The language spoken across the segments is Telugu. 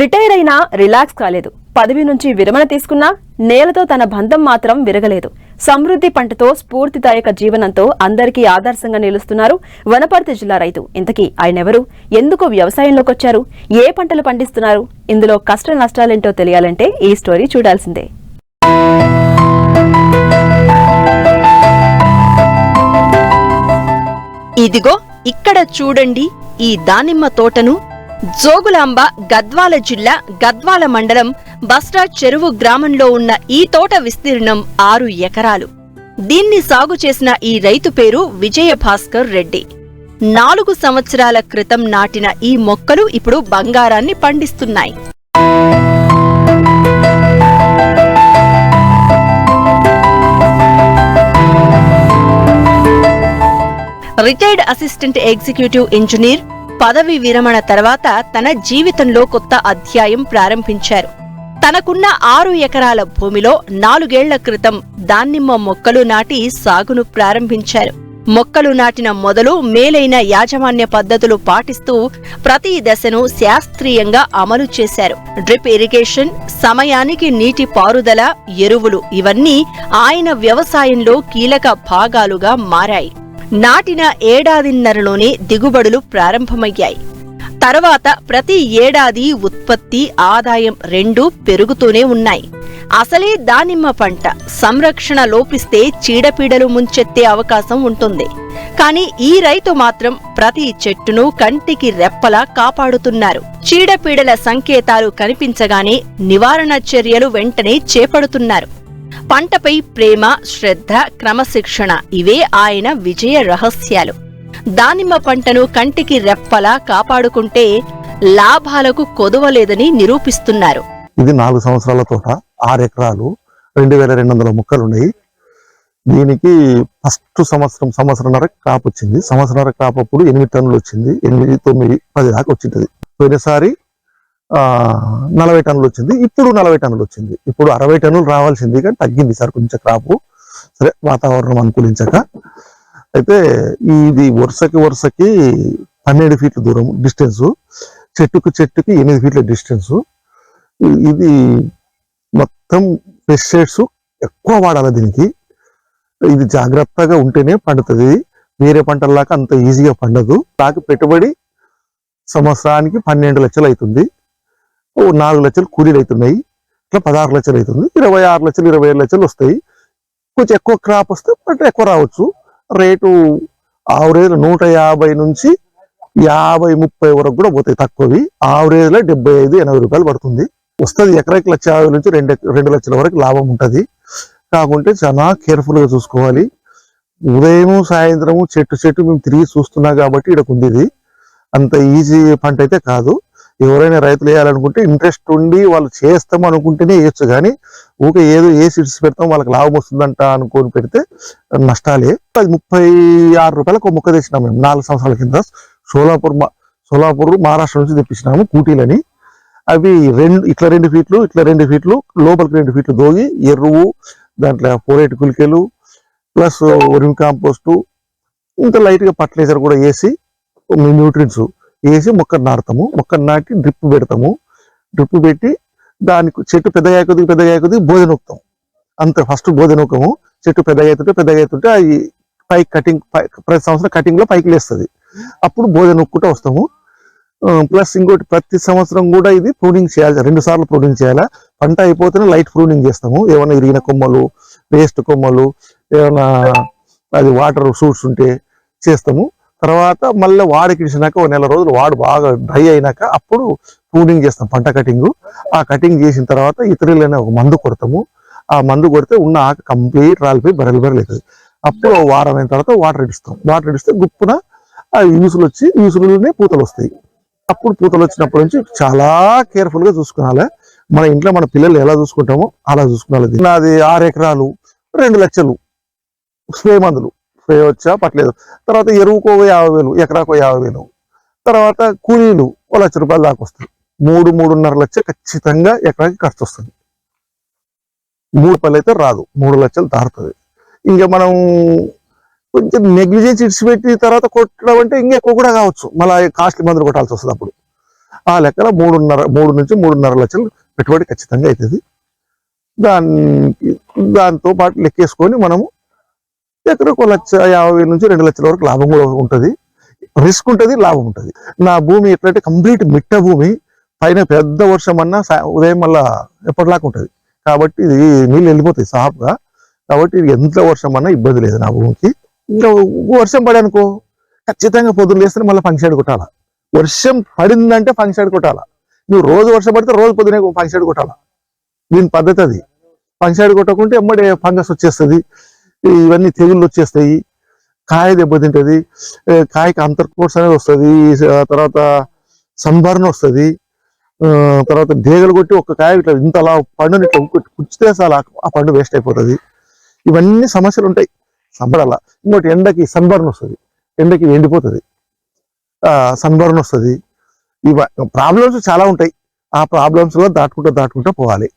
రిటైర్ అయినా రిలాక్స్ కాలేదు. పదవి నుంచి విరమణ తీసుకున్నా నేలతో తన బంధం మాత్రం విరగలేదు. సమృద్ధి పంటతో స్ఫూర్తిదాయక జీవనంతో అందరికీ ఆదర్శంగా నిలుస్తున్నారు వనపర్తి జిల్లా రైతు. ఇంతకీ ఆయనెవరు, ఎందుకు వ్యవసాయంలోకి వచ్చారు, ఏ పంటలు పండిస్తున్నారు, ఇందులో కష్ట నష్టాలేంటో తెలియాలంటే ఈ స్టోరీ చూడాల్సిందే. ఇదిగో ఇక్కడ చూడండి ఈ దానిమ్మ తోటను. జోగులాంబ గద్వాల జిల్లా గద్వాల మండలం బస్రా చెరువు గ్రామంలో ఉన్న ఈ తోట విస్తీర్ణం 6 ఎకరాలు. దీన్ని సాగు చేసిన ఈ రైతు పేరు విజయభాస్కర్ రెడ్డి. 4 సంవత్సరాల క్రితం నాటిన ఈ మొక్కలు ఇప్పుడు బంగారాన్ని పండిస్తున్నాయి. రిటైర్డ్ అసిస్టెంట్ ఎగ్జిక్యూటివ్ ఇంజనీర్ పదవి విరమణ తర్వాత తన జీవితంలో కొత్త అధ్యాయం ప్రారంభించారు. తనకున్న 6 ఎకరాల భూమిలో 4 ఏళ్ల క్రితం దానిమ్మ మొక్కలు నాటి సాగును ప్రారంభించారు. మొక్కలు నాటిన మొదలు మేలైన యాజమాన్య పద్ధతులు పాటిస్తూ ప్రతి దశను శాస్త్రీయంగా అమలు చేశారు. డ్రిప్ ఇరిగేషన్, సమయానికి నీటి పారుదల, ఎరువులు ఇవన్నీ ఆయన వ్యవసాయంలో కీలక భాగాలుగా మారాయి. నాటిన ఏడాదిన్నరలోనే దిగుబడులు ప్రారంభమయ్యాయి. తర్వాత ప్రతి ఏడాది ఉత్పత్తి, ఆదాయం రెండూ పెరుగుతూనే ఉన్నాయి. అసలే దానిమ్మ పంట సంరక్షణ లోపిస్తే చీడపీడలు ముంచెత్తే అవకాశం ఉంటుంది. కానీ ఈ రైతు మాత్రం ప్రతి చెట్టును కంటికి రెప్పలా కాపాడుతున్నారు. చీడపీడల సంకేతాలు కనిపించగానే నివారణ చర్యలు వెంటనే చేపడుతున్నారు. పంటపై ప్రేమ, శ్రద్ధ, క్రమశిక్షణ ఇవే ఆయన విజయ రహస్యాలు. దానిమ్మ పంటను కంటికి రెప్పలా కాపాడుకుంటే లాభాలకు కొదవలేదని నిరూపిస్తున్నారు. ఇది 4 సంవత్సరాల తోట, 6 ఎకరాలు, 2200 మొక్కలున్నాయి. దీనికి ఫస్ట్ సంవత్సరంన్నర క్రాప్ వచ్చింది. సంవత్సరాల క్రాప్ అప్పుడు 8 టన్నులు వచ్చింది. 8, 9, 10 దాకా వచ్చింటది. పోయినసారి 40 టన్నులు వచ్చింది. ఇప్పుడు 40 టన్నులు వచ్చింది. ఇప్పుడు 60 టన్నులు రావాల్సింది, కానీ తగ్గింది సార్ కొంచెం క్రాపు. సరే, వాతావరణం అనుకూలించక. అయితే ఇది వరుసకి 12 ఫీట్ల దూరం డిస్టెన్స్, చెట్టుకి 8 ఫీట్ల డిస్టెన్స్. ఇది మొత్తం పెస్టిసైడ్స్ ఎక్కువ వాడాలి దీనికి. ఇది జాగ్రత్తగా ఉంటేనే పండుతుంది. వేరే పంటల్లాగా అంత ఈజీగా పండదు. నాకు పెట్టుబడి సంవత్సరానికి 12 లక్షలు అవుతుంది. 4 లక్షలు కూలీలు అవుతున్నాయి. ఇట్లా 16 లక్షలు అవుతుంది. 26 లక్షలు, 27 లక్షలు వస్తాయి. కొంచెం ఎక్కువ క్రాప్ వస్తే పంట ఎక్కువ రావచ్చు. రేటు ఆవరేజ్ 150 నుంచి 50-30 వరకు కూడా పోతాయి. తక్కువవి ఆవరేజ్ లో 75-80 రూపాయలు పడుతుంది. వస్తుంది. ఎకరాకి 1,50,000 నుంచి 2 లక్షల వరకు లాభం ఉంటుంది. కాకుంటే చాలా కేర్ఫుల్ గా చూసుకోవాలి. ఉదయం సాయంత్రము చెట్టు మేము తిరిగి చూస్తున్నా కాబట్టి ఇక్కడ ఉంది. ఇది అంత ఈజీ పంట అయితే కాదు. ఎవరైనా రైతులు వేయాలనుకుంటే ఇంట్రెస్ట్ ఉండి వాళ్ళు చేస్తాం అనుకుంటేనే వేయచ్చు. కానీ ఊకే ఏ సీడ్స్ పెడతాం వాళ్ళకి లాభం వస్తుందంట అనుకొని పెడితే నష్టాలే. అది 36 రూపాయలకు ఒక మొక్క తెచ్చినాం మేము 4 సంవత్సరాల కింద. సోలాపూర్ మహారాష్ట్ర నుంచి తెప్పించినాము కూటీలని. అవి 2 ఫీట్లు ఇట్లా 2 ఫీట్లు లోపలికి 2 ఫీట్లు దోగి ఎరువు, దాంట్లో 4-8 గుళికలు ప్లస్ వర్మి కాంపోస్ట్, ఇంత లైట్ గా ఫర్టిలైజర్ కూడా వేసి న్యూట్రియంట్స్ వేసి మొక్కను నాటుతాము. మొక్కను నాటి డ్రిప్ పెడతాము. డ్రిప్ పెట్టి దానికి చెట్టు పెద్దగా కొద్ది బోధ నొక్కుతాం. అంతే. ఫస్ట్ బోధ నొక్కము. చెట్టు పెద్దగా అవుతుంటే అవి పైకి కటింగ్, ప్రతి సంవత్సరం కటింగ్ లో పైకి లేస్తుంది. అప్పుడు బోధ నొక్కుంటూ వస్తాము. ప్లస్ ఇంకోటి, ప్రతి సంవత్సరం కూడా ఇది ప్రూనింగ్ చేయాలి. 2 సార్లు ప్రూనింగ్ చేయాలా. పంట అయిపోతేనే లైట్ ప్రూనింగ్ చేస్తాము. ఏమైనా ఇరిగిన కొమ్మలు, వేస్ట్ కొమ్మలు, ఏమైనా అది వాటర్ సూట్స్ ఉంటే చేస్తాము. తర్వాత మళ్ళీ వాడికిడిచినాక 1 నెల రోజులు వాడు బాగా డ్రై అయినాక అప్పుడు ప్రూనింగ్ చేస్తాం, పంట కటింగ్. ఆ కటింగ్ చేసిన తర్వాత ఇతరులనే ఒక మందు కొడతాము. ఆ మందు కొడితే ఉన్న ఆకు కంప్లీట్ రాలిపోయి బరలు అవుతుంది. అప్పుడు వారం అయిన తర్వాత వాటర్ ఇడిస్తాం. వాటర్ ఇడిస్తే గుప్పున ఆ యూసులు వచ్చి యూసులనే పూతలు వస్తాయి. అప్పుడు పూతలు వచ్చినప్పటి నుంచి చాలా కేర్ఫుల్ గా చూసుకోవాలి. మన ఇంట్లో మన పిల్లలు ఎలా చూసుకుంటామో అలా చూసుకోవాలి. నాది 6 ఎకరాలు, 2 లక్షలు స్ప్రే మందులు, స్ప్రే వచ్చా పట్టలేదు. తర్వాత ఎరువుకో 50,000, ఎకరాకో 50,000. తర్వాత కూలీలు 1 లక్ష రూపాయలు దాకా వస్తుంది. 3-3.5 లక్షలు ఖచ్చితంగా ఎకరాకి ఖర్చు వస్తుంది. 3 రూపాయలు అయితే రాదు, 3 లక్షలు దారుతుంది. ఇంకా మనం కొంచెం నెగ్లిజెన్స్ ఇడిచిపెట్టి తర్వాత కొట్టడం అంటే ఇంకా ఎక్కువ కూడా కావచ్చు. మళ్ళీ కాస్ట్లీ మందులు కొట్టాల్సి వస్తుంది. అప్పుడు ఆ లెక్కలో 3 నుంచి 3.5 లక్షలు పెట్టుబడి ఖచ్చితంగా అవుతుంది. దాంతో పాటు లెక్కేసుకొని మనము ఎకరకు 1,50,000 నుంచి 2 లక్షల వరకు లాభం కూడా ఉంటుంది. రిస్క్ ఉంటుంది, లాభం ఉంటుంది. నా భూమి ఎట్లంటే కంప్లీట్ మిట్ట భూమి, పైన పెద్ద వర్షం అన్నా ఉదయం మళ్ళా ఎప్పటిలాగా ఉంటుంది. కాబట్టి ఇది నీళ్ళు వెళ్ళిపోతాయి సాఫ్గా. కాబట్టి ఎంత వర్షం అన్నా ఇబ్బంది లేదు నా భూమికి. ఇంకా వర్షం పడనుకో ఖచ్చితంగా పొద్దున్న లేస్తే మళ్ళీ ఫంక్షన్ కొట్టాలా. వర్షం పడిందంటే ఫంక్షన్ కొట్టాలా. నువ్వు రోజు వర్షం పడితే రోజు పొద్దునే ఫంక్షన్ కొట్టాలా. దీని పద్ధతి అది. ఫంక్షన్ కొట్టకుంటే ఎమ్మడే ఫంగస్ వచ్చేస్తుంది, ఇవన్నీ తెగుళ్ళు వచ్చేస్తాయి, కాయ దెబ్బతింటది, కాయకి అంతర్కోర్స్ అనేది వస్తుంది, తర్వాత సన్బర్న్ వస్తుంది, తర్వాత డేగలు కొట్టి ఒక కాయ ఇట్లా ఇంత అలా పండుని ఇట్లా కుచ్చితే అసలు ఆ పండు వేస్ట్ అయిపోతుంది. ఇవన్నీ సమస్యలు ఉంటాయి సంబడాల. ఇంకోటి ఎండకి సన్బర్న్ వస్తుంది, ఎండకి ఎండిపోతుంది, సన్బర్న్ వస్తుంది. ప్రాబ్లమ్స్ చాలా ఉంటాయి. ఆ ప్రాబ్లమ్స్ లో దాటుకుంటూ పోవాలి,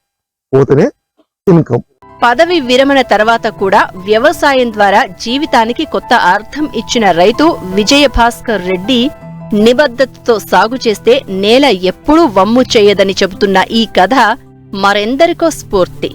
పోతేనే ఇన్కమ్. పదవి విరమణ తర్వాత కూడా వ్యవసాయం ద్వారా జీవితానికి కొత్త అర్థం ఇచ్చిన రైతు విజయభాస్కర్ రెడ్డి నిబద్ధతతో సాగు చేస్తే నేల ఎప్పుడూ వమ్ము చేయదని చెబుతున్న ఈ కథ మరెందరికో స్ఫూర్తి.